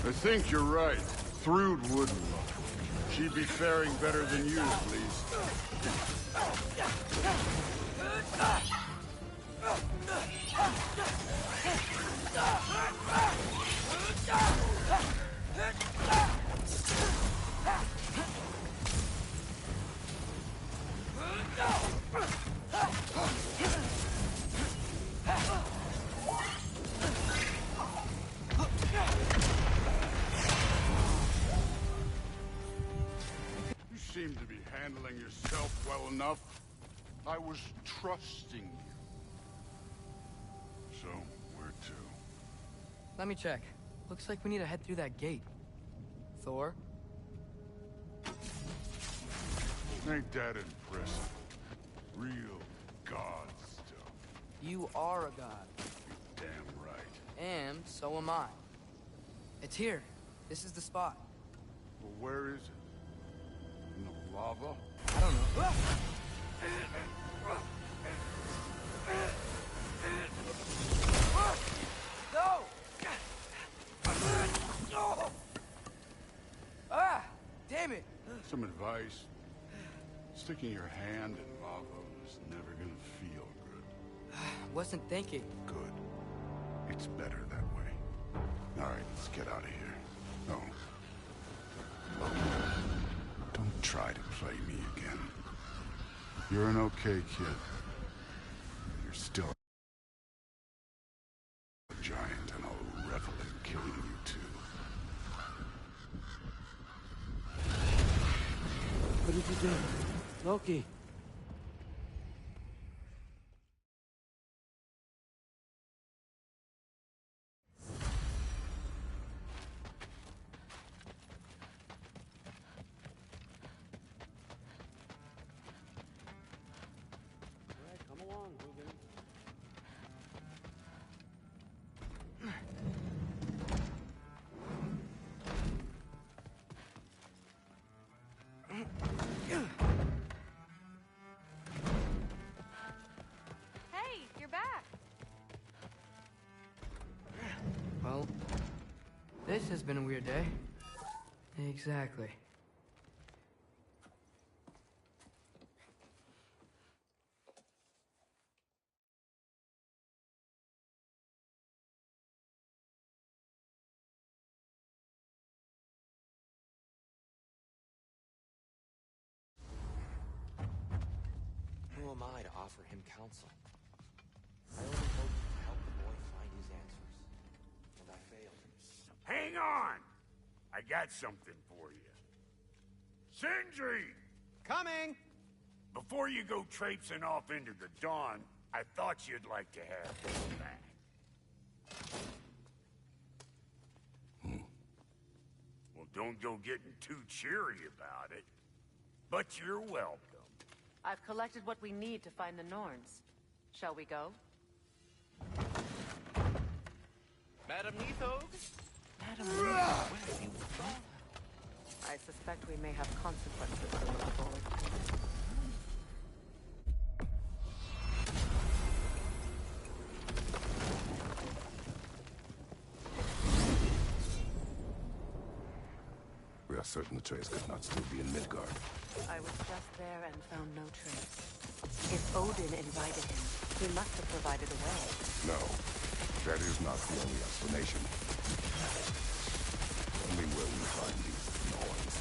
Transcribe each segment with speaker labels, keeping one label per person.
Speaker 1: I think you're right. Thrud wouldn't. She'd be faring better than you, at least. You seem to be handling yourself well enough. I was trusting you. So, where to?
Speaker 2: Let me check. Looks like we need to head through that gate. Thor?
Speaker 1: Ain't that impressive? Real god stuff.
Speaker 2: You are a god.
Speaker 1: You're damn right.
Speaker 2: And so am I. It's here. This is the spot.
Speaker 1: Well, where is it? In the lava?
Speaker 2: I don't know. No! Ah! Damn it!
Speaker 1: Some advice. Sticking your hand in lava is never gonna feel good.
Speaker 2: Wasn't thinking.
Speaker 1: Good. It's better that way. All right, let's get out of here. No. Don't try to play me again. You're an okay kid. You're still a giant, and I'll revel in killing you too.
Speaker 3: What did you do? Loki. Come along, Hogan.
Speaker 4: Hey, you're back.
Speaker 2: Well, this has been a weird day. Exactly.
Speaker 5: Who am I to offer him counsel? I only hoped to help the boy find his answers. And I failed.
Speaker 6: Hang on! I got something for you. Sindri!
Speaker 3: Coming!
Speaker 6: Before you go traipsing off into the dawn, I thought you'd like to have this back. Well, don't go getting too cheery about it. But you're welcome.
Speaker 4: I've collected what we need to find the Norns. Shall we go?
Speaker 5: Madam Neathog?
Speaker 4: Madam, where are you from? I suspect we may have consequences to look forward to.
Speaker 1: We are certain the trace could not still be in Midgard.
Speaker 4: I was just there and found no trace. If Odin invited him, he must have provided a way.
Speaker 1: No, that is not the only explanation. Only where we find these Norns.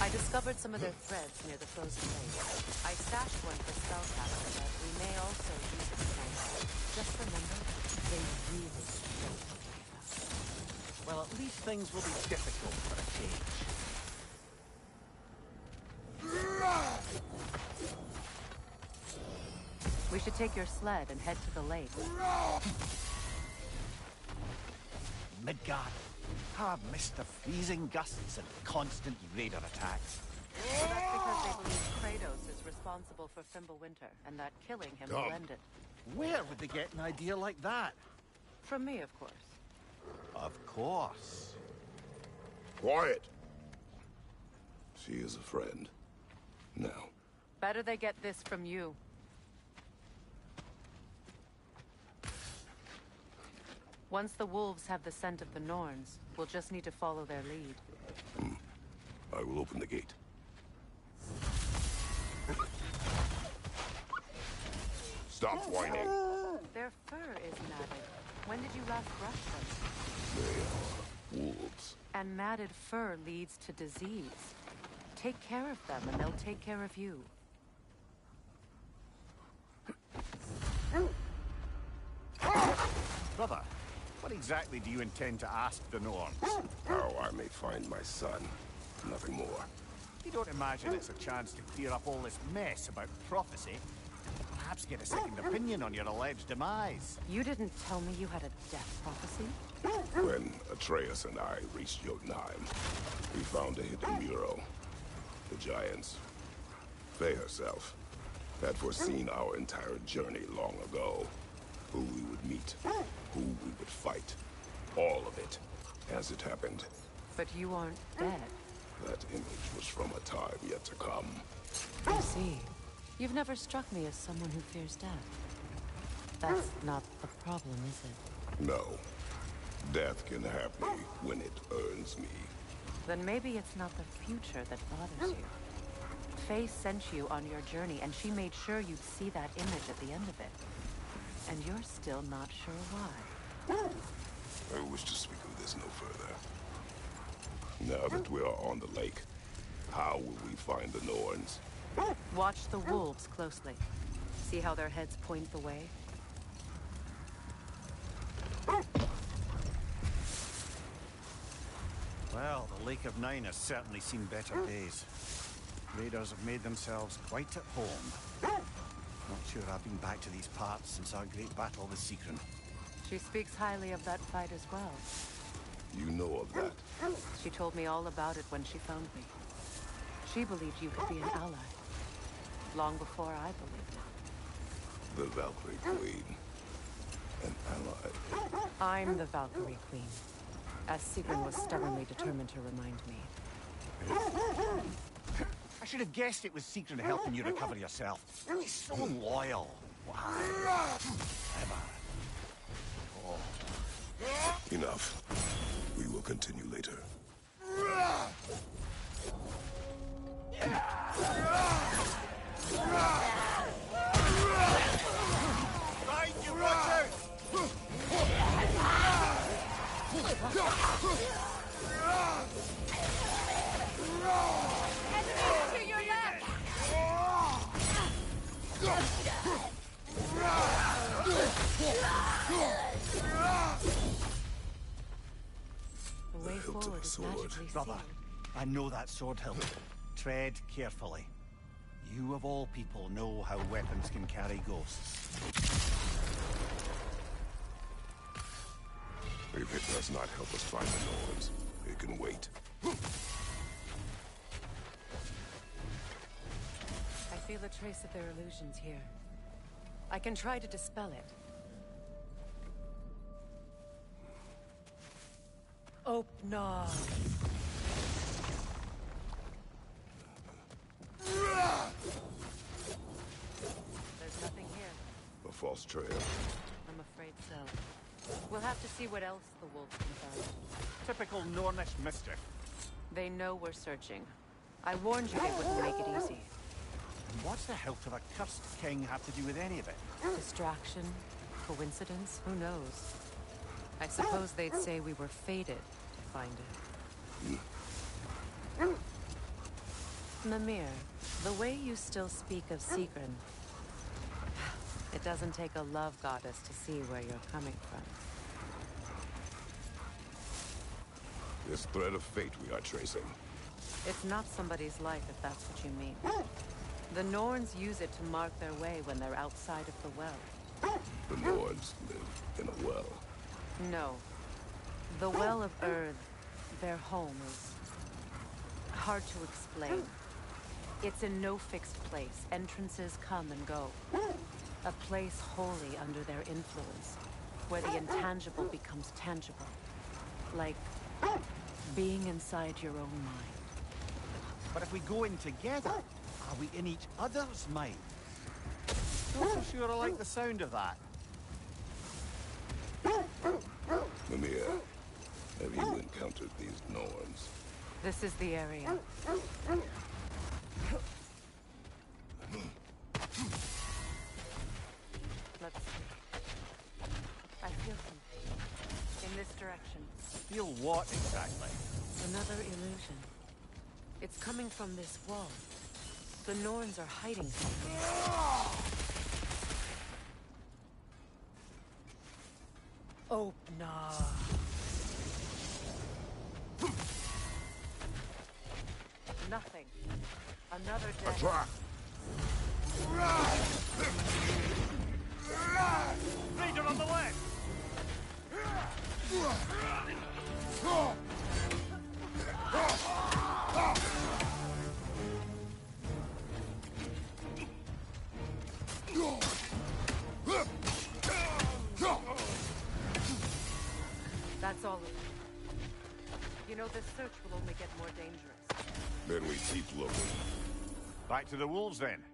Speaker 4: I discovered some of their threads near the frozen lake. I stashed one for spellcasting, but we may also use it tonight. Just remember, they really don't believe us.
Speaker 3: Well, at least things will be difficult for a change.
Speaker 4: We should take your sled and head to the lake.
Speaker 3: Midgard. I've missed the freezing gusts and constant raider attacks.
Speaker 4: That's because they believe Kratos is responsible for Fimbulwinter, and that killing him will end it.
Speaker 3: Where would they get an idea like that?
Speaker 4: From me, of course.
Speaker 3: Of course.
Speaker 1: Quiet! She is a friend. Now.
Speaker 4: Better they get this from you. Once the wolves have the scent of the Norns, we'll just need to follow their lead.
Speaker 7: I will open the gate. Stop whining.
Speaker 4: Their fur is matted. When did you last brush them?
Speaker 7: They are wolves.
Speaker 4: And matted fur leads to disease. Take care of them, and they'll take care of you.
Speaker 3: Brother, what exactly do you intend to ask the Norns?
Speaker 7: How I may find my son. Nothing more.
Speaker 3: You don't imagine it's a chance to clear up all this mess about prophecy? Perhaps get a second opinion on your alleged demise.
Speaker 4: You didn't tell me you had a death prophecy?
Speaker 7: When Atreus and I reached Jotunheim, we found a hidden mural. The Giants, Faye herself, had foreseen our entire journey long ago. Who we would meet, who we would fight. All of it, as it happened.
Speaker 4: But you aren't dead.
Speaker 7: That image was from a time yet to come.
Speaker 4: I see. You've never struck me as someone who fears death. That's not the problem, is it?
Speaker 7: No. Death can have me when it earns me.
Speaker 4: Then maybe it's not the future that bothers you. Faye sent you on your journey, and she made sure you'd see that image at the end of it. And you're still not sure why.
Speaker 7: I wish to speak of this no further. Now that we are on the lake, how will we find the Norns?
Speaker 4: Watch the wolves closely. See how their heads point the way?
Speaker 3: Well, the Lake of Nine has certainly seen better days. Raiders have made themselves quite at home. Not sure I've been back to these parts since our great battle with Sigrun.
Speaker 4: She speaks highly of that fight as well.
Speaker 7: You know of that?
Speaker 4: She told me all about it when she found me. She believed you could be an ally. Long before I believed it.
Speaker 7: The Valkyrie Queen. An ally.
Speaker 4: I'm the Valkyrie Queen. As Sigrun was stubbornly determined to remind me.
Speaker 3: I should have guessed it was Sigrun helping you recover yourself. He's so loyal. Why? Clever. Oh.
Speaker 7: Enough. We will continue later.
Speaker 3: Right, you watch out!
Speaker 4: Enemies to your left! The way
Speaker 7: hilt of
Speaker 4: forward
Speaker 7: a
Speaker 4: is
Speaker 7: sword.
Speaker 4: magically
Speaker 3: Brother,
Speaker 4: sealed.
Speaker 3: I know that sword hilt. Tread carefully. You of all people know how weapons can carry ghosts.
Speaker 7: If it does not help us find the Norns, it can wait.
Speaker 4: I feel a trace of their illusions here. I can try to dispel it. Opna. There's nothing here.
Speaker 7: A false trail.
Speaker 4: I'm afraid so. We'll have to see what else the wolves can find.
Speaker 3: Typical Nornish mischief.
Speaker 4: They know we're searching. I warned you they wouldn't make it easy.
Speaker 3: And what's the hilt of a cursed king have to do with any of it?
Speaker 4: Distraction? Coincidence? Who knows? I suppose they'd say we were fated to find it. Mimir, the way you still speak of Sigrun, it doesn't take a love goddess to see where you're coming from.
Speaker 7: This thread of fate we are tracing.
Speaker 4: It's not somebody's life, if that's what you mean. The Norns use it to mark their way when they're outside of the well.
Speaker 7: The Norns live in a well.
Speaker 4: No. The Well of Earth, their home, is hard to explain. It's in no fixed place. Entrances come and go. A place wholly under their influence, where the intangible becomes tangible. Like being inside your own mind.
Speaker 3: But if we go in together, are we in each other's mind? Not so sure I like the sound of that.
Speaker 7: Mimir, have you encountered these Norns?
Speaker 4: This is the area. Let's see. I feel something. In this direction.
Speaker 3: Feel what exactly?
Speaker 4: Another illusion. It's coming from this wall. The Norns are hiding something. Open. Nothing. Another dead.
Speaker 7: A trap!
Speaker 3: Raider on the left!
Speaker 4: That's all of it. You know, this search will only get more dangerous.
Speaker 7: Then we keep looking.
Speaker 3: Back to the wolves then.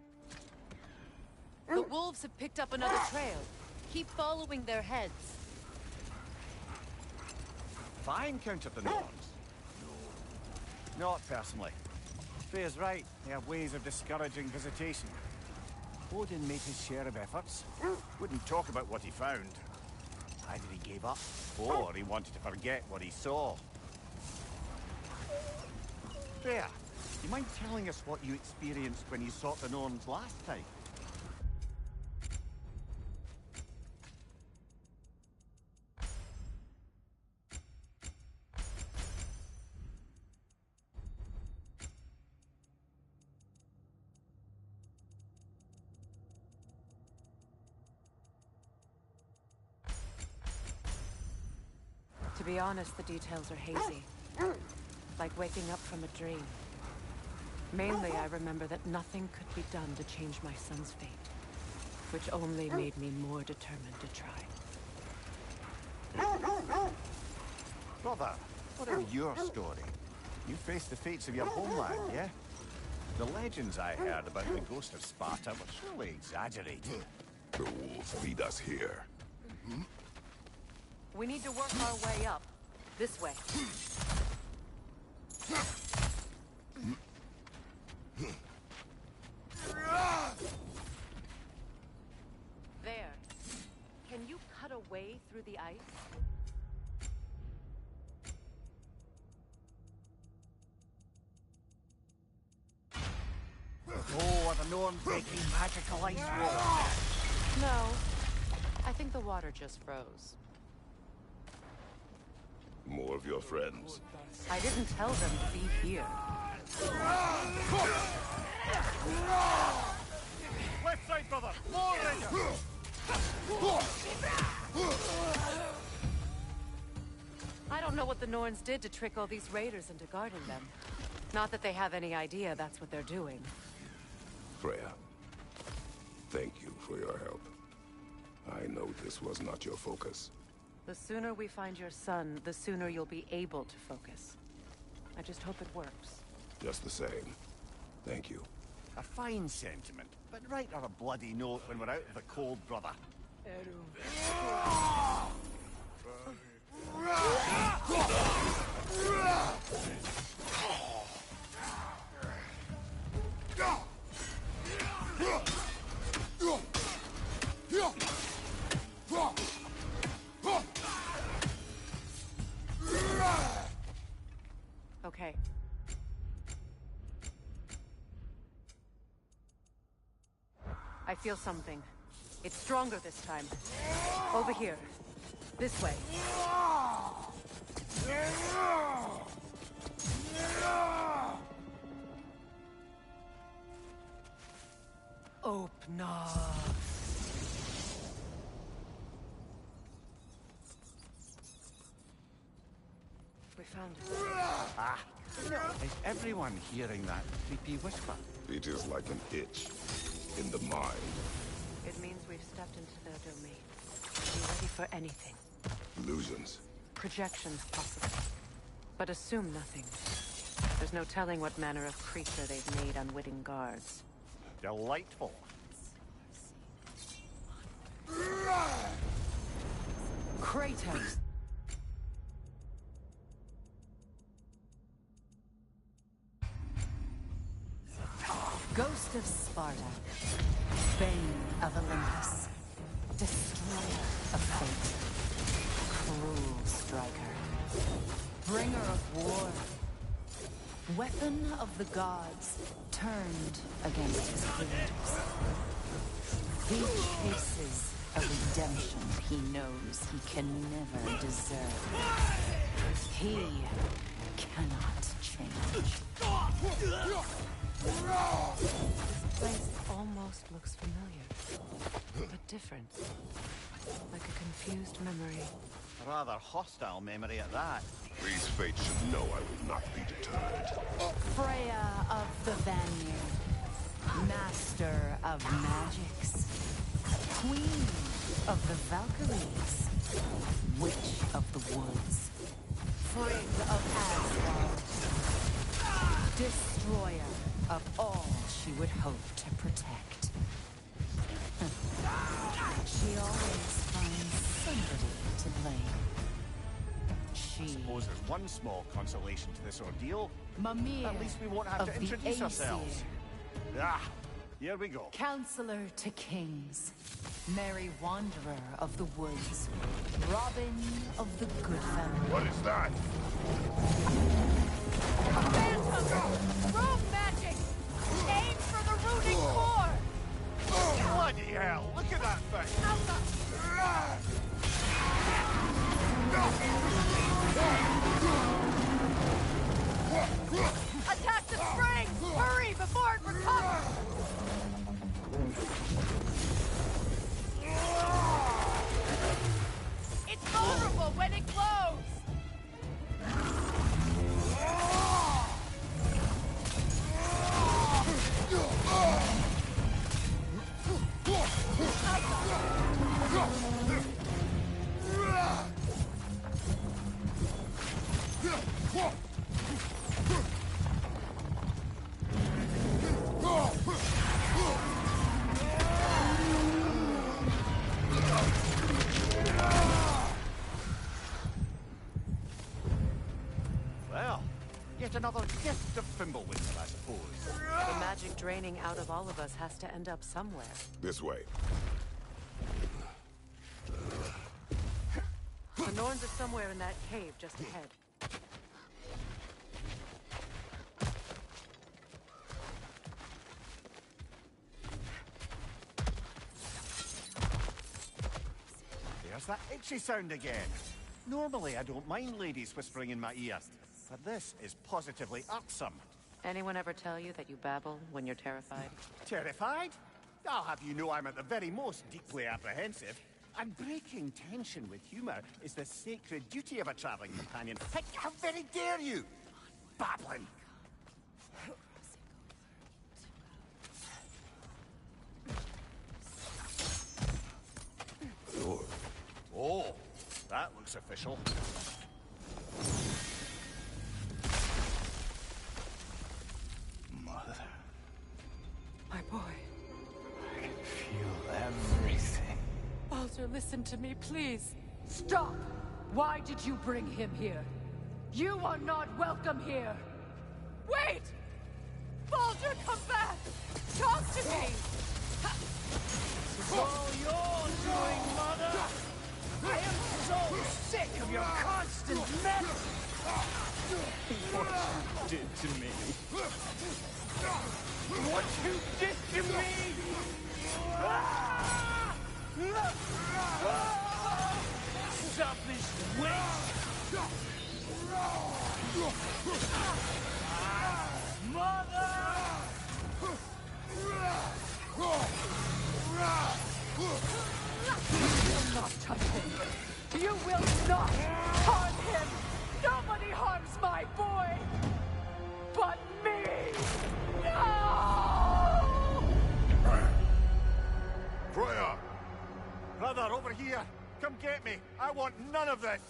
Speaker 4: The wolves have picked up another trail. Keep following their heads.
Speaker 3: If I encountered the Norns? No. Not personally. Freya's right. They have ways of discouraging visitation. Odin made his share of efforts. Wouldn't talk about what he found. Either he gave up, or he wanted to forget what he saw. Freya, you mind telling us what you experienced when you sought the Norns last time?
Speaker 4: To be honest, the details are hazy. Like waking up from a dream. Mainly, I remember that nothing could be done to change my son's fate. Which only made me more determined to try.
Speaker 3: Brother, what of your story? You faced the fates of your homeland, yeah? The legends I heard about the ghost of Sparta were surely exaggerated.
Speaker 7: The wolves feed us here.
Speaker 4: We need to work our way up. This way. There. Can you cut a way through the ice?
Speaker 3: Oh, are the Norns making magical ice walls?
Speaker 4: No. I think the water just froze.
Speaker 7: More of your friends.
Speaker 4: I didn't tell them to be here.
Speaker 3: Left side, brother! More Raiders!
Speaker 4: I don't know what the Norns did to trick all these raiders into guarding them. Not that they have any idea that's what they're doing.
Speaker 7: Freya, thank you for your help. I know this was not your focus.
Speaker 4: The sooner we find your son, the sooner you'll be able to focus. I just hope it works.
Speaker 7: Just the same. Thank you.
Speaker 3: A fine sentiment, but write her a bloody note when we're out of the cold, brother.
Speaker 4: Okay. I feel something. It's stronger this time. Over here. This way. Open up. We found it.
Speaker 3: Ah! Is everyone hearing that creepy whisper?
Speaker 7: It is like an itch in the mind.
Speaker 4: It means we've stepped into their domain. Be ready for anything.
Speaker 7: Illusions.
Speaker 4: Projections possible. But assume nothing. There's no telling what manner of creature they've made unwitting guards.
Speaker 3: Delightful.
Speaker 4: Kratos! Ghost of Sparta, Bane of Olympus, Destroyer of Fate, Cruel Striker, Bringer of War, Weapon of the Gods, turned against his creators. He chases a redemption he knows he can never deserve. He cannot change. This place almost looks familiar, but different. Like a confused memory.
Speaker 3: A rather hostile memory at that.
Speaker 7: These fates should know I will not be deterred.
Speaker 4: Freya of the Vanir, Master of Magics, Queen of the Valkyries, Witch of the Woods, Frigg of Asgard, Destroyer of all she would hope to protect. She always finds somebody to blame.
Speaker 3: I suppose there's one small consolation to this ordeal.
Speaker 4: Mimir
Speaker 3: At least we won't have to
Speaker 4: of the
Speaker 3: introduce
Speaker 4: Aesir,
Speaker 3: ourselves. Ah, here we go.
Speaker 4: Counselor to Kings, Merry Wanderer of the Woods, Robin of the Good Family.
Speaker 7: What is that?
Speaker 4: Phantom! Rogue magic! Aim for the rooting core!
Speaker 3: Bloody hell, look at that thing!
Speaker 4: Attack the spring! Hurry before it recovers! It's vulnerable when it glows!
Speaker 3: Well, yet another gift of Fimbulwinter, I suppose.
Speaker 4: The magic draining out of all of us has to end up somewhere.
Speaker 7: This way.
Speaker 4: The Norns are somewhere in that cave just ahead.
Speaker 3: There's that itchy sound again. Normally, I don't mind ladies whispering in my ear, but this is positively irksome.
Speaker 4: Anyone ever tell you that you babble when you're terrified?
Speaker 3: Terrified? I'll have you know I'm at the very most deeply apprehensive. And breaking tension with humor is the sacred duty of a traveling companion. Heck, how very dare you! Babbling! Oh, that looks official.
Speaker 8: Mother,
Speaker 4: My boy.
Speaker 8: I can feel everything.
Speaker 4: Baldur, listen to me, please. Stop! Why did you bring him here? You are not welcome here! Wait! Baldur, come back! Talk to me!
Speaker 8: It's all your doing, Mother! I am so sick of your constant mess! What you did to me. What you did to me! Selfish waste! Mother!
Speaker 4: You will not touch him! You will not harm him! Nobody harms my boy! But me! No!
Speaker 7: Freya!
Speaker 3: Brother, over here! Come get me! I want none of this!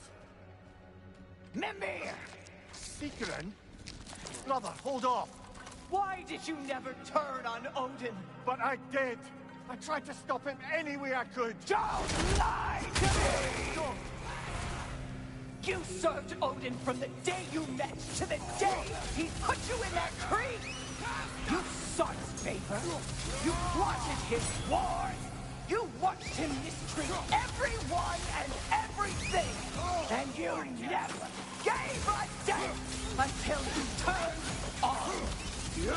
Speaker 8: Mimir!
Speaker 3: Speakerin? Brother, hold off!
Speaker 8: Why did you never turn on Odin?
Speaker 3: But I did! I tried to stop him any way I could!
Speaker 8: Don't lie to me! You served Odin from the day you met to the day he put you in that tree! You sought favor. You plotted his wars. You watched him mistreat everyone and everything. And you never gave a damn until he turned on you.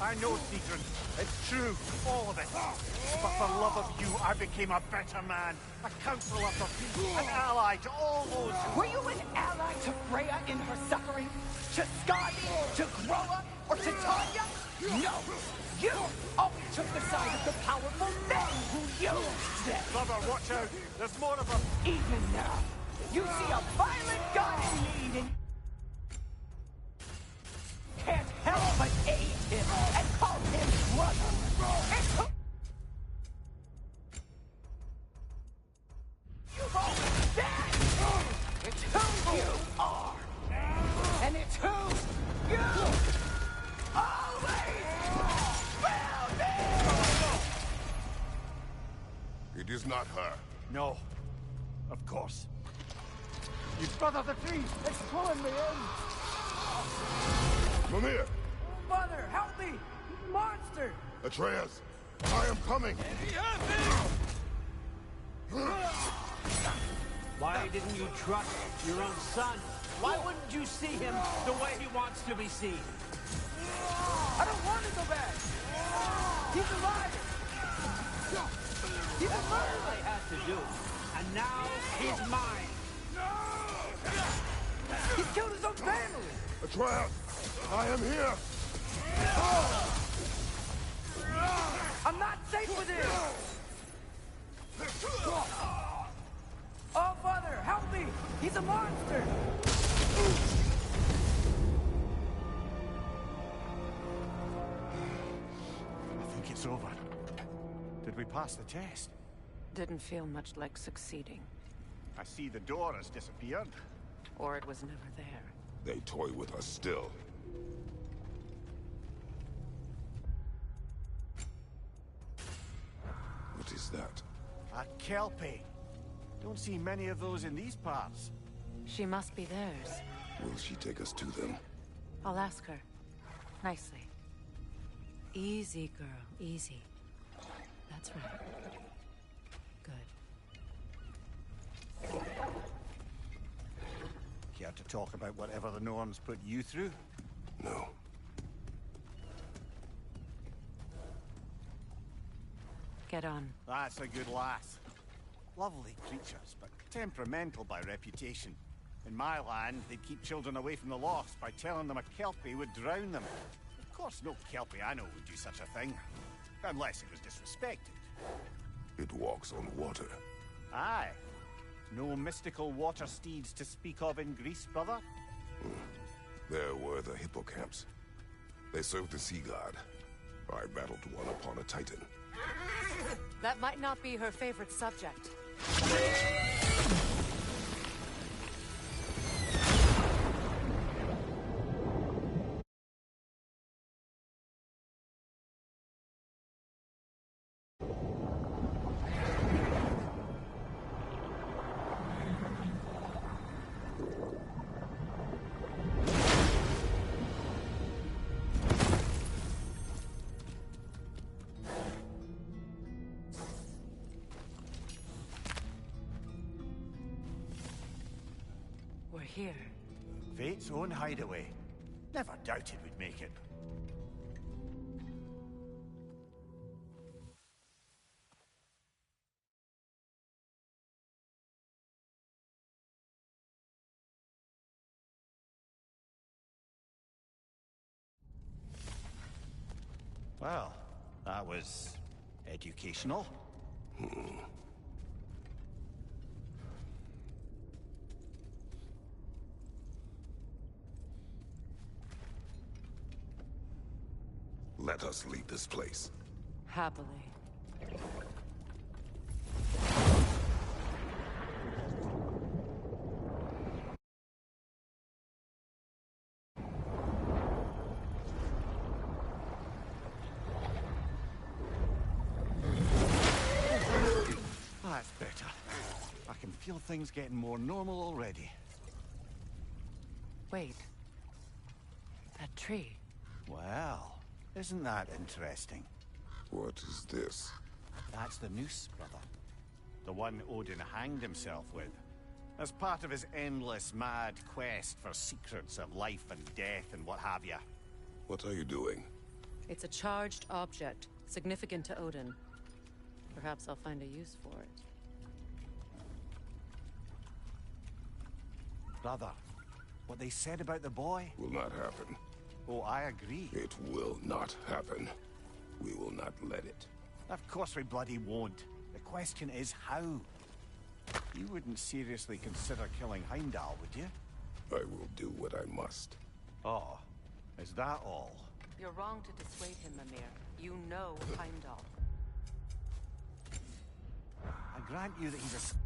Speaker 3: I know, Speedrun. It's true, all of it. But for love of you, I became a better man. A counselor for peace, an ally to all those who...
Speaker 8: Were you an ally to Freya in her suffering? To Skadi? To Groa? Or to Tanya? No! You always took the side of the powerful men who used them!
Speaker 3: Brother, watch out. There's more of them.
Speaker 8: Even now, you see a violent god in need and can't help but aid him and call him brother. It's who you've always been. It's who you are. And it's who you always will be.
Speaker 7: It is not her.
Speaker 3: No. Of course. You brother the tree. It's pulling me in.
Speaker 7: Mimir!
Speaker 2: Mother, help me! Monster!
Speaker 7: Atreus! I am coming!
Speaker 9: Why didn't you trust your own son? Why wouldn't you see him the way he wants to be seen?
Speaker 2: I don't want to go back! He's alive! He's a
Speaker 9: All
Speaker 2: murderer!
Speaker 9: I had to do. And now he's mine.
Speaker 2: He's killed his own family!
Speaker 7: Atreus! I am here!
Speaker 2: I'm not safe with him! Oh, Father, help me! He's a monster!
Speaker 3: I think it's over. Did we pass the test?
Speaker 4: Didn't feel much like succeeding.
Speaker 3: I see the door has disappeared.
Speaker 4: Or it was never there.
Speaker 7: They toy with us still. What is that?
Speaker 3: A Kelpie. Don't see many of those in these parts.
Speaker 4: She must be theirs.
Speaker 7: Will she take us to them?
Speaker 4: I'll ask her. Nicely. Easy, girl. Easy. That's right. Good.
Speaker 3: Care to talk about whatever the Norns put you through?
Speaker 7: No.
Speaker 4: Get on.
Speaker 3: That's a good lass. Lovely creatures, but temperamental by reputation. In my land, they'd keep children away from the lost by telling them a Kelpie would drown them. Of course, no Kelpie I know would do such a thing. Unless it was disrespected.
Speaker 7: It walks on water.
Speaker 3: Aye. No mystical water steeds to speak of in Greece, brother?
Speaker 7: There were the hippocamps. They served the sea god. I battled one upon a titan.
Speaker 4: That might not be her favorite subject. We're here.
Speaker 3: Fate's own hideaway. Never doubted we'd make it. Well, that was educational.
Speaker 7: Let us leave this place.
Speaker 4: Happily.
Speaker 3: That's better. I can feel things getting more normal already.
Speaker 4: Wait. That tree.
Speaker 3: Well, Isn't that interesting?
Speaker 7: What is this?
Speaker 3: That's the noose, brother. The one Odin hanged himself with. As part of his endless, mad quest for secrets of life and death and what have you.
Speaker 7: What are you doing?
Speaker 4: It's a charged object, significant to Odin. Perhaps I'll find a use for it.
Speaker 3: Brother, what they said about the boy?
Speaker 7: Will not happen.
Speaker 3: Oh, I agree.
Speaker 7: It will not happen. We will not let it.
Speaker 3: Of course we bloody won't. The question is how. You wouldn't seriously consider killing Heimdall, would you?
Speaker 7: I will do what I must.
Speaker 3: Oh, is that all?
Speaker 4: You're wrong to dissuade him, Mimir. You know Heimdall.
Speaker 3: I grant you that he's a...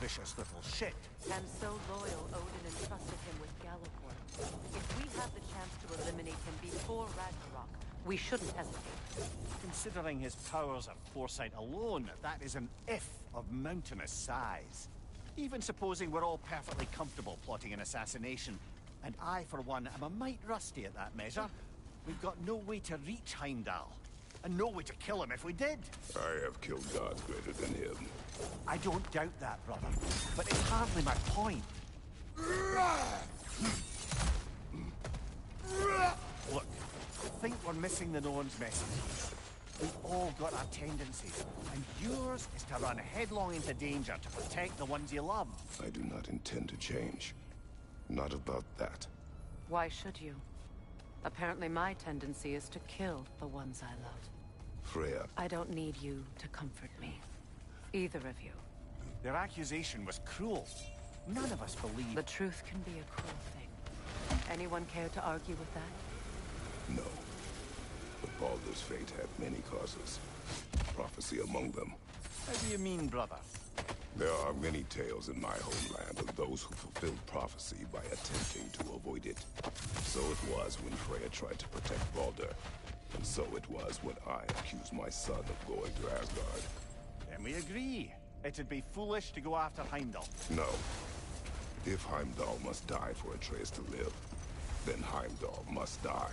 Speaker 3: vicious little shit.
Speaker 4: And so loyal, Odin entrusted him with Gallagher. If we have the chance to eliminate him before Ragnarok, we shouldn't hesitate.
Speaker 3: Considering his powers of foresight alone, that is an if of mountainous size. Even supposing we're all perfectly comfortable plotting an assassination, and I, for one, am a mite rusty at that measure, we've got no way to reach Heimdall, and no way to kill him if we did.
Speaker 7: I have killed gods greater than him.
Speaker 3: I don't doubt that, brother, but it's hardly my point. Look, I think we're missing the Norn's message. We've all got our tendencies, and yours is to run headlong into danger to protect the ones you love.
Speaker 7: I do not intend to change. Not about that.
Speaker 4: Why should you? Apparently my tendency is to kill the ones I love.
Speaker 7: Freya.
Speaker 4: I don't need you to comfort me. Either of you.
Speaker 3: Their accusation was cruel. None of us believe...
Speaker 4: The truth can be a cruel thing. Anyone care to argue with that?
Speaker 7: No. But Baldur's fate had many causes. Prophecy among them.
Speaker 3: How do you mean, brother?
Speaker 7: There are many tales in my homeland of those who fulfilled prophecy by attempting to avoid it. So it was when Freya tried to protect Baldur. And so it was when I accused my son of going to Asgard.
Speaker 3: Then we agree. It'd be foolish to go after Heimdall.
Speaker 7: No. If Heimdall must die for Atreus to live, then Heimdall must die.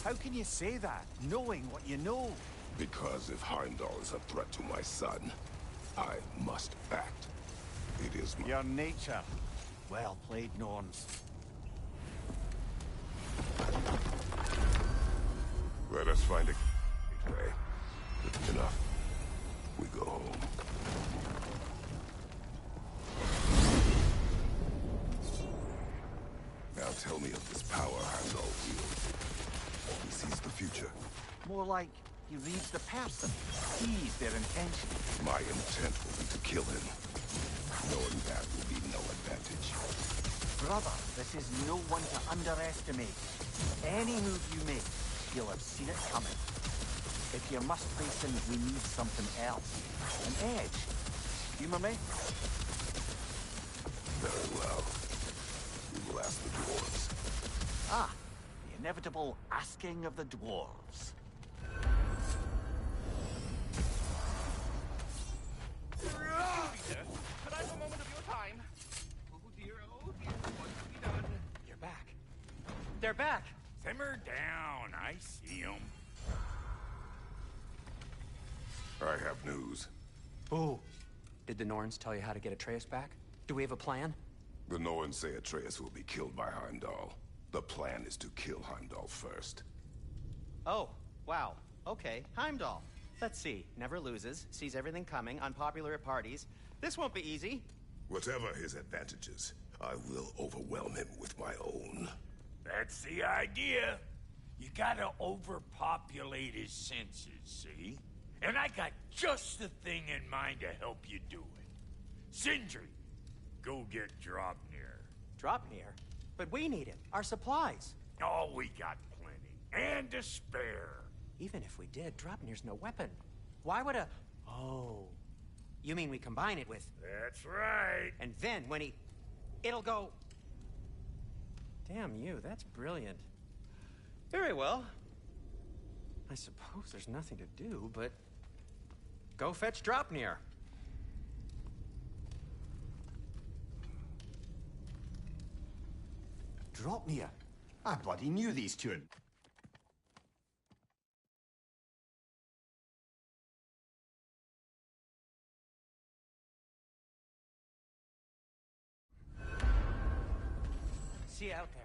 Speaker 3: How can you say that, knowing what you know?
Speaker 7: Because if Heimdall is a threat to my son, I must act. It is my...
Speaker 3: Your nature. Well played, Norns.
Speaker 7: Let us find a gateway. Enough. We go home. Now tell me of this power Heimdall wields. He sees the future.
Speaker 3: More like he reads the person, sees their intention.
Speaker 7: My intent will be to kill him. Knowing that will be no advantage.
Speaker 3: Brother, this is no one to underestimate. Any move you make, you'll have seen it coming. If you must face him, we need something else. An edge. Humor me?
Speaker 7: Very well. We will ask the dwarves.
Speaker 3: Ah, the inevitable asking of the dwarves.
Speaker 8: Could I have a moment of your time? Oh dear, what have we done?
Speaker 5: You're back.
Speaker 2: They're back!
Speaker 6: Simmer down. I see them.
Speaker 7: I have news.
Speaker 5: Oh. Did the Norns tell you how to get Atreus back? Do we have a plan?
Speaker 7: The Norns say Atreus will be killed by Heimdall. The plan is to kill Heimdall first.
Speaker 10: Oh, wow. Okay, Heimdall. Let's see. Never loses, sees everything coming, unpopular at parties. This won't be easy.
Speaker 7: Whatever his advantages, I will overwhelm him with my own.
Speaker 6: That's the idea. You gotta overpopulate his senses, see? And I got just the thing in mind to help you do it. Sindri, go get Draupnir.
Speaker 10: Draupnir? But we need it. Our supplies.
Speaker 6: Oh, we got plenty. And to spare.
Speaker 10: Even if we did, Draupnir's no weapon. Why would a... Oh. You mean we combine it with...
Speaker 6: That's right.
Speaker 10: And then when he... It'll go... Damn you, that's brilliant. Very well. I suppose there's nothing to do, but go fetch Dropnir.
Speaker 3: Dropnir? I bloody knew these two.
Speaker 10: See you out there.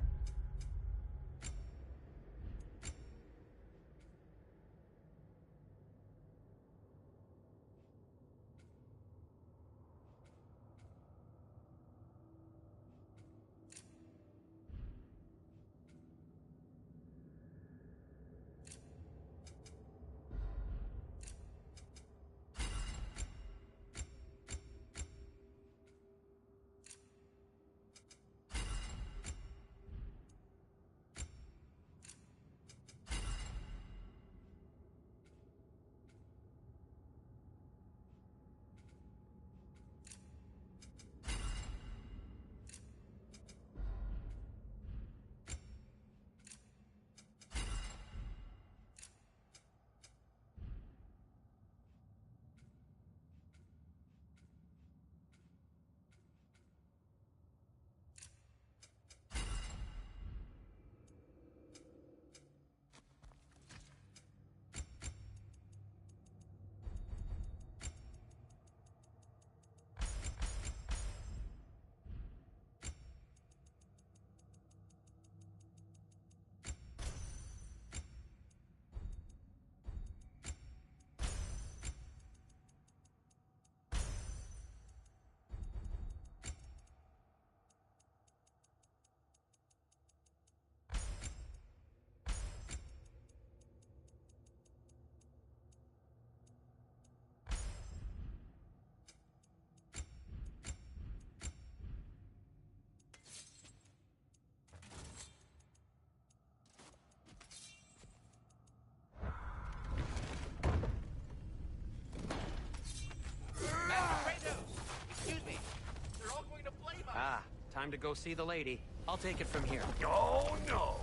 Speaker 10: Time to go see the lady. I'll take it from here.
Speaker 6: Oh, no.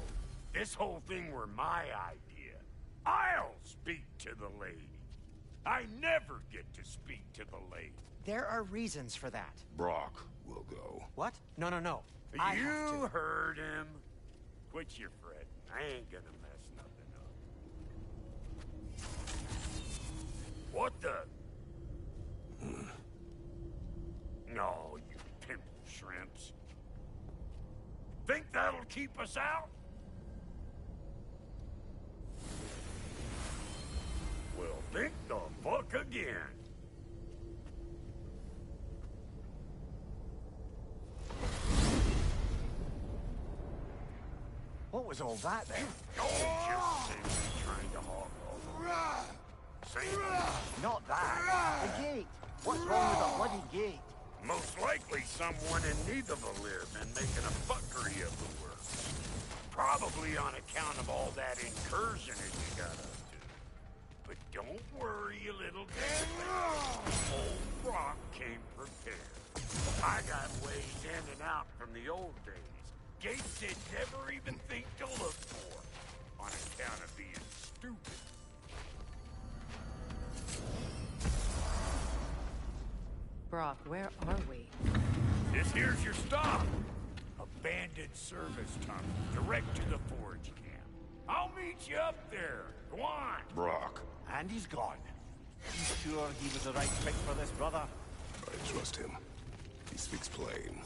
Speaker 6: This whole thing were my idea. I'll speak to the lady. I never get to speak to the lady.
Speaker 10: There are reasons for that.
Speaker 7: Brock will go.
Speaker 10: What? No, no, no. I have
Speaker 6: You
Speaker 10: to.
Speaker 6: heard him. Quit your fretting. I ain't gonna mess nothing up. What the? No, you pimple shrimps. Think that'll keep us out? Well, think the fuck again.
Speaker 3: What was all that then?
Speaker 6: Oh, just Sindri trying to hog all the Same.
Speaker 3: Not that. The gate. What's wrong with the bloody gate?
Speaker 6: Most likely someone in Nidavellir been making a fuckery of the works. Probably on account of all that incursion that you got up to. But don't worry, you little bit. Old Brock came prepared. I got ways in and out from the old days. Gates they'd never even think to look for, on account of being stupid.
Speaker 4: Brock, where are we?
Speaker 6: This here's your stop. Abandoned service tunnel, direct to the forge camp. I'll meet you up there. Go on.
Speaker 7: Brock,
Speaker 3: And he's gone. You sure he was the right pick for this, brother?
Speaker 7: I trust him. He speaks plain.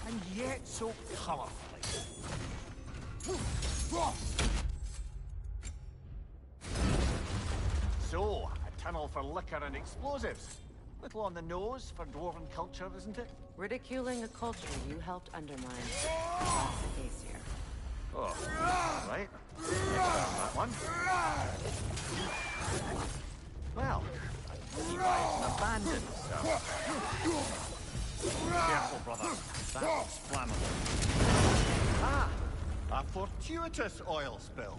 Speaker 3: And yet so colorfully. So, a tunnel for liquor and explosives. Little on the nose for dwarven culture, isn't it?
Speaker 4: Ridiculing a culture you helped undermine. That's the case here.
Speaker 3: Oh, right. That one. Well, you guys abandoned, so. Careful, brother. That's flammable. Ah, a fortuitous oil spill.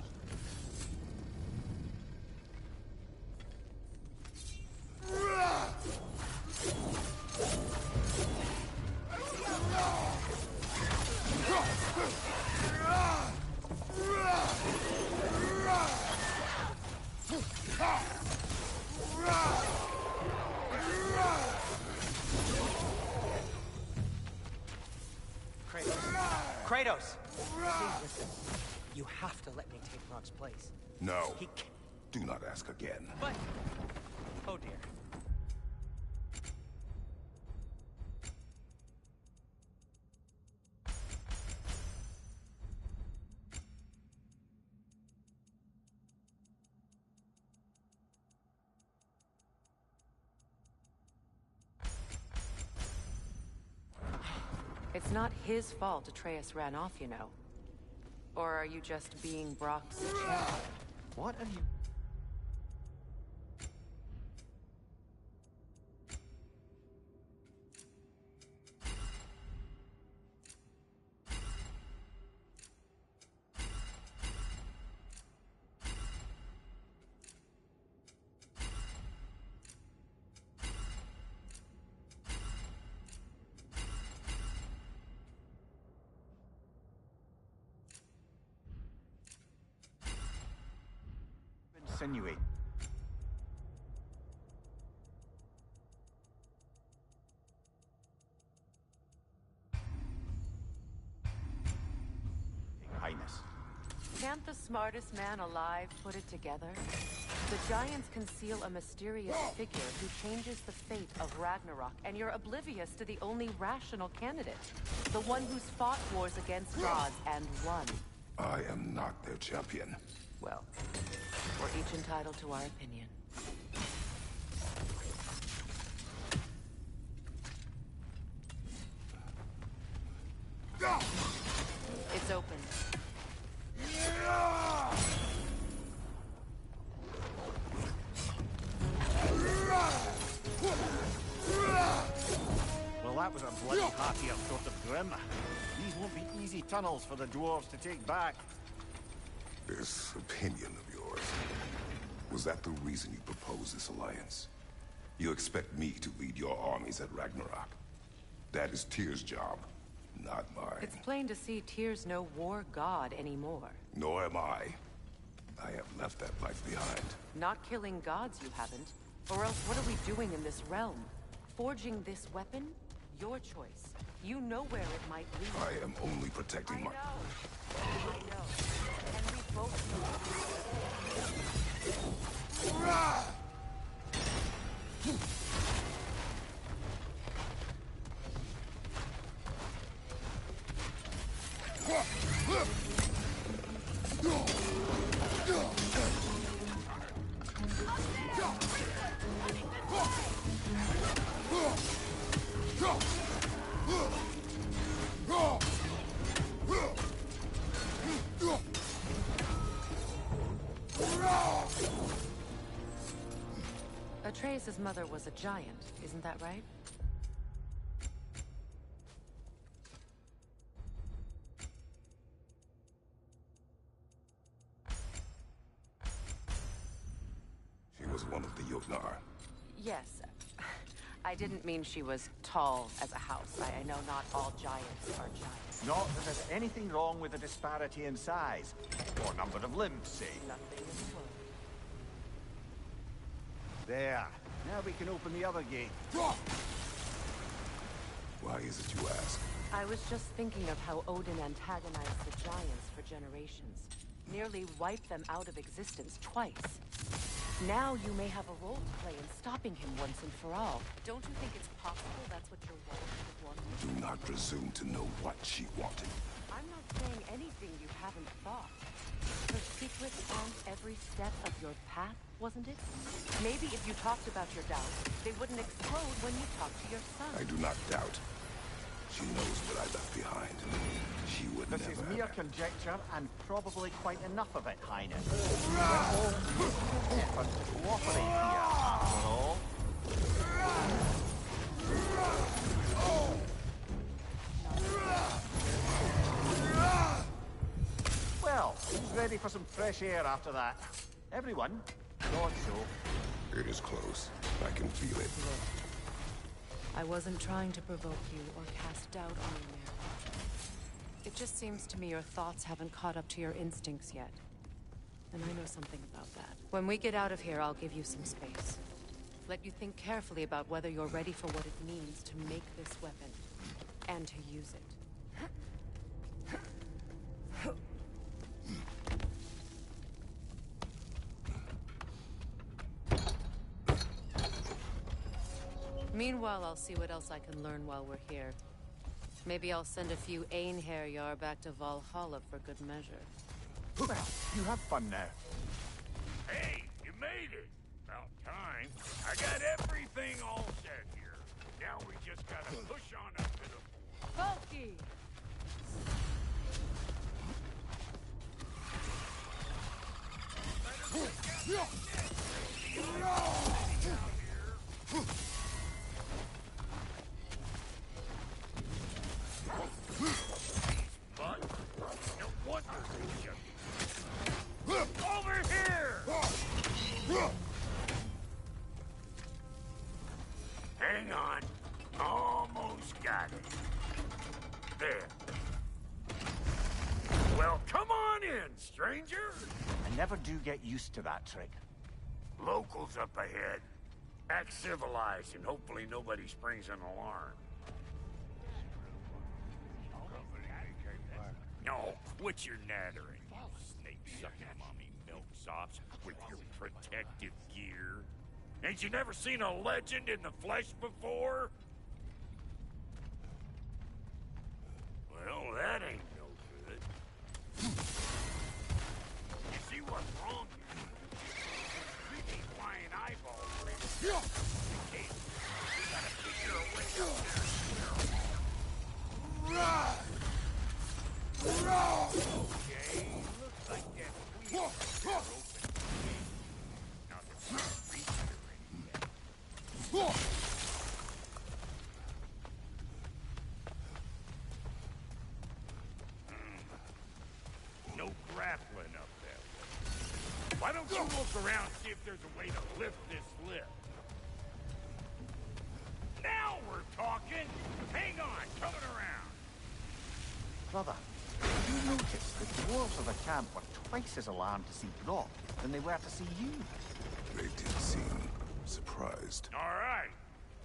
Speaker 10: Kratos!
Speaker 9: Hey, listen. You have to let me take Rock's place.
Speaker 7: No.
Speaker 10: He can't.
Speaker 7: Do not ask again.
Speaker 10: But... Oh dear.
Speaker 4: It's not his fault Atreus ran off, you know. Or are you just being Brock's champion?
Speaker 10: What have you... insinuate? Highness.
Speaker 4: Can't the smartest man alive put it together? The Giants conceal a mysterious figure who changes the fate of Ragnarok, and you're oblivious to the only rational candidate. The one who's fought wars against gods and won.
Speaker 7: I am not their champion.
Speaker 4: Well, we're each entitled to our opinion. It's open.
Speaker 3: Well, that was a bloody party up short of grim. These won't be easy tunnels for the dwarves to take back.
Speaker 7: This opinion of yours, was that the reason you proposed this alliance? You expect me to lead your armies at Ragnarok? That is Tyr's job, not mine.
Speaker 4: It's plain to see Tyr's no war god anymore.
Speaker 7: Nor am I. I have left that life behind.
Speaker 4: Not killing gods, you haven't. Or else what are we doing in this realm? Forging this weapon? Your choice. You know where it might lead.
Speaker 7: I am only protecting my...
Speaker 4: I know. And we both Atreus' mother was a giant, isn't that right?
Speaker 7: She was one of the Jotnar.
Speaker 4: Yes. I didn't mean she was tall as a house. I know not all giants are giants.
Speaker 3: Not that there's anything wrong with the disparity in size, or number of limbs, say.
Speaker 4: Nothing in the world.
Speaker 3: There. Now we can open the other gate.
Speaker 7: Why is it you ask?
Speaker 4: I was just thinking of how Odin antagonized the giants for generations. Nearly wiped them out of existence twice. Now you may have a role to play in stopping him once and for all. Don't you think it's possible that's what your wife would want?
Speaker 7: Do not presume to know what she wanted.
Speaker 4: I'm not saying anything you haven't thought. Her secret and every step of your path, wasn't it? Maybe if you talked about your doubts, they wouldn't explode when you talked to your son.
Speaker 7: I do not doubt. She knows what I left behind. She would
Speaker 3: This
Speaker 7: never
Speaker 3: is mere
Speaker 7: have...
Speaker 3: conjecture, and probably quite enough of it, Highness. We're all effort to cooperate here, after all. Well, who's ready for some fresh air after that? Everyone? Thought so.
Speaker 7: It is close. I can feel it.
Speaker 4: I wasn't trying to provoke you or cast doubt on you, Mary. It just seems to me your thoughts haven't caught up to your instincts yet. And I know something about that. When we get out of here, I'll give you some space. Let you think carefully about whether you're ready for what it means to make this weapon. And to use it. Meanwhile, I'll see what else I can learn while we're here. Maybe I'll send a few Einherjar back to Valhalla for good measure.
Speaker 3: Well, you have fun now.
Speaker 6: Hey, you made it. About time. I got everything all set here. Now we just gotta push on up to the fort.
Speaker 4: Bulky!
Speaker 6: But no wonder they shut me. Over here! Hang on. Almost got it. There. Well, come on in, stranger.
Speaker 3: I never do get used to that trick.
Speaker 6: Locals up ahead. Act civilized and hopefully nobody springs an alarm. No, quit your nattering, you snake-sucking mommy milksops with your protective gear. Ain't you never seen a legend in the flesh before? Well, that ain't no good. You see what's wrong here? Creepy flying eyeballs. You gotta figure a way up there. Okay, looks like that wheel right there open. Now the creature in yet. No grappling up that way. Why don't you look around, see if there's a way to lift this lift? Now we're talking! Hang on, coming around.
Speaker 3: Brother, you noticed the dwarves of the camp were twice as alarmed to see Brock than they were to see you.
Speaker 7: They did seem surprised.
Speaker 6: All right.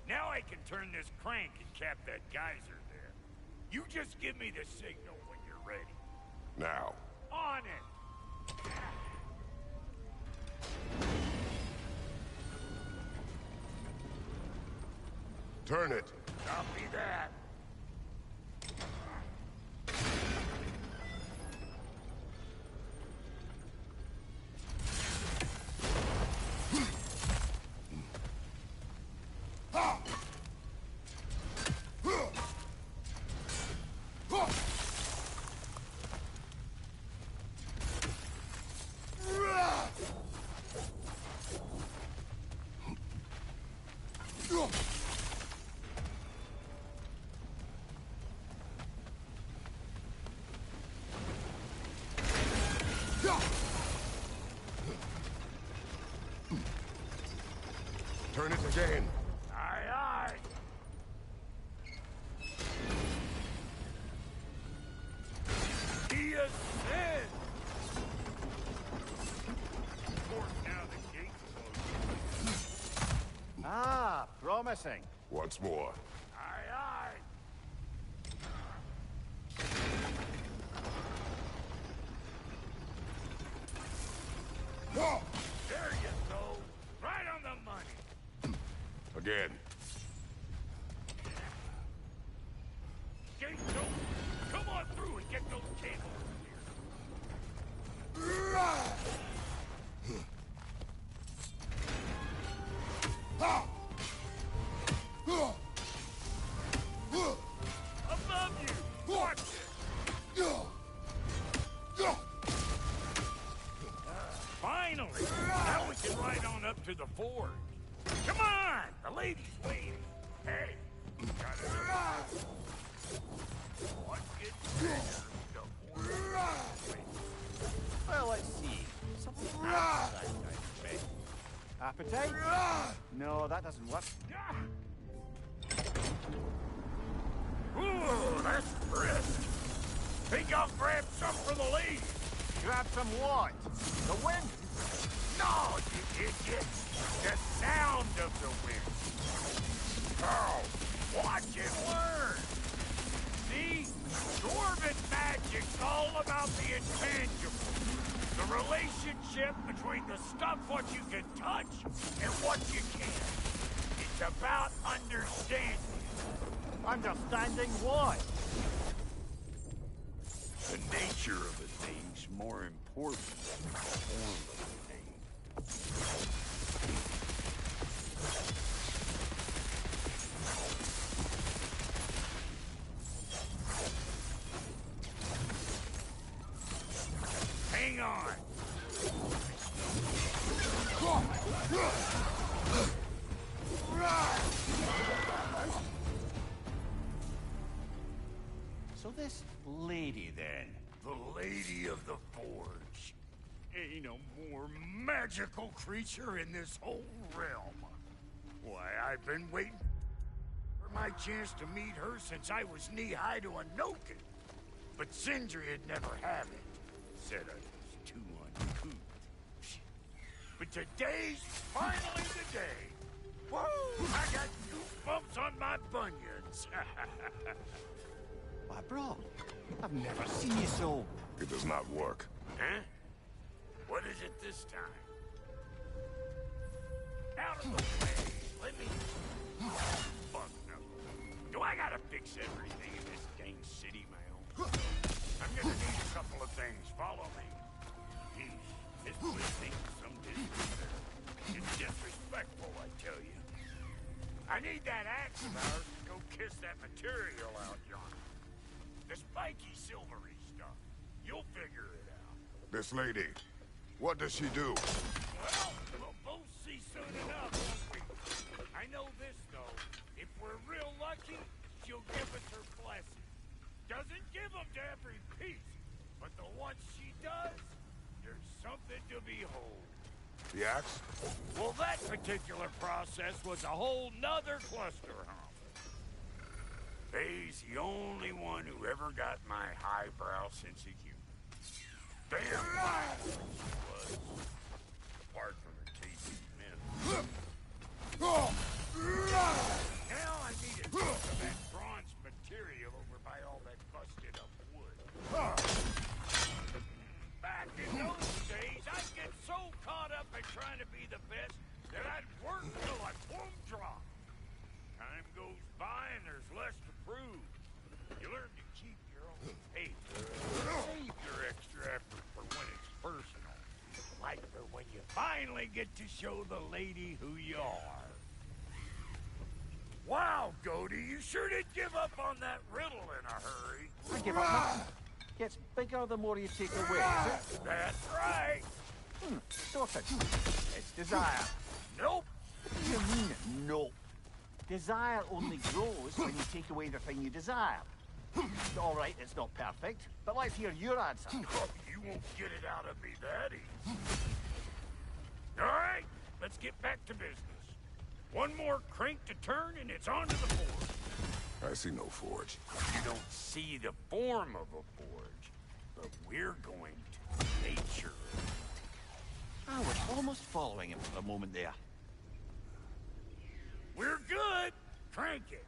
Speaker 6: Now I can turn this crank and cap that geyser there. You just give me the signal when you're ready.
Speaker 7: Now.
Speaker 6: On it!
Speaker 7: Turn it.
Speaker 6: Copy that.
Speaker 7: Turn it again.
Speaker 6: Aye, aye. He ascends. Of course, now the gate's closed.
Speaker 3: Ah, promising.
Speaker 7: Once more.
Speaker 6: Aye, aye. There you go. Right on the money.
Speaker 7: Again.
Speaker 6: Gate's open. Come on through and get those cables above you. Watch it. Finally! Now we can ride on up to the forge. Come on! The lady's waiting. Hey! Gotta what gets bigger, the more
Speaker 3: Well, let's see. Something outside, I bet. Appetite? No, that doesn't work.
Speaker 6: Ooh, that's brisk. Think I'll grab some for the lady.
Speaker 3: Grab some what? The wind?
Speaker 6: No, you idiot. The sound of the wind. Oh, watch and learn. See? Dwarven magic's all about the intangible. The relationship between the stuff what you can touch and what you can't. It's about understanding.
Speaker 3: Understanding what?
Speaker 6: The nature of a thing's more important than the form of a thing. Hang on.
Speaker 3: So this lady, then?
Speaker 6: The Lady of the Forge. Ain't a more magical creature in this whole realm. Why, I've been waiting for my chance to meet her since I was knee-high to a Noken. But Sindri had never have it. Said I was too uncouth. But today's finally the day. Woo! I got goosebumps on my bunions.
Speaker 3: Why, bro, I've never seen you so...
Speaker 7: It does not work.
Speaker 6: Huh? What is it this time? Out of the way. Let me... Fuck no. Do I gotta fix everything in this dang city, my own? I'm gonna need a couple of things. Follow me. Jeez, this place ain't some disrespect. It's disrespectful, I tell you. I need that axe of ours to go kiss that material out yonder. The spiky silvery stuff. You'll figure it out.
Speaker 7: This lady, what does she do?
Speaker 6: Well, we'll both see soon enough, won't we? I know this, though. If we're real lucky, she'll give us her blessing. Doesn't give them to every piece, but the ones she does, there's something to behold.
Speaker 7: The axe?
Speaker 6: Well, that particular process was a whole nother cluster hump. Faye's the only one who ever got my highbrow sense of humor. Damn right she was. Apart from her tasty men. Now I need a piece of that bronze material over by all that busted up wood. Back in those days, I'd get so caught up in trying to be the best that I'd work till I plumb drop. Time goes by and there's less to prove. You learn to keep your own pace. Save your extra effort for when it's personal. Like for when you finally get to show the lady who you are. Wow, Goldie, you sure did give up on that riddle in a hurry.
Speaker 3: I give up nothing. Gets bigger the more you take away, is it?
Speaker 6: That's right.
Speaker 3: Sorted. It's desire.
Speaker 6: Nope.
Speaker 3: What do you mean, nope? Desire only grows when you take away the thing you desire. All right, it's not perfect, but let's hear your answer.
Speaker 6: Oh, you won't get it out of me that easy. All right, let's get back to business. One more crank to turn and it's on to the forge.
Speaker 7: I see no forge.
Speaker 6: You don't see the form of a forge, but we're going to nature.
Speaker 3: I was almost following him for a moment there.
Speaker 6: We're good. Crank it.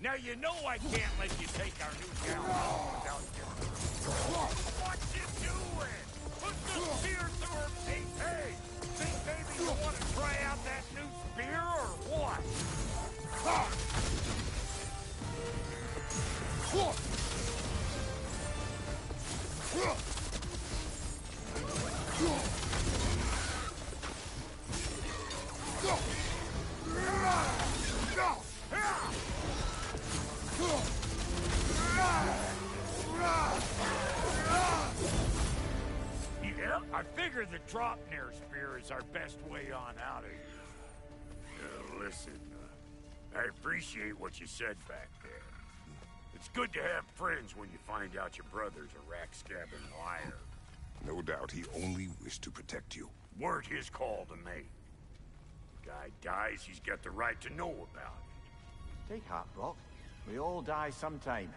Speaker 6: Now you know I can't let you take our new gal home without giving her. What you doing? Put the spear through her feet. Hey, think maybe you want to try out that new spear or what? Yeah, I figure the drop near spear is our best way on out of here. Listen, I appreciate what you said back there. It's good to have friends when you find out your brother's a rack-scabbing liar.
Speaker 7: No doubt he only wished to protect you.
Speaker 6: Weren't his call to make. Guy dies, he's got the right to know about it.
Speaker 3: Take heart, Brock. We all die sometime.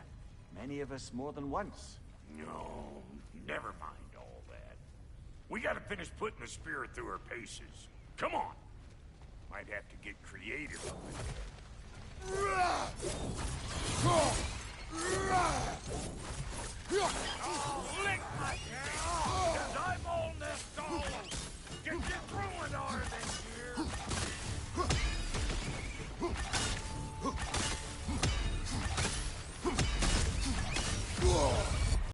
Speaker 3: Many of us more than once.
Speaker 6: No, never mind all that. We gotta finish putting the spirit through her paces. Come on. Might have to get creative. Oh, lick my hand!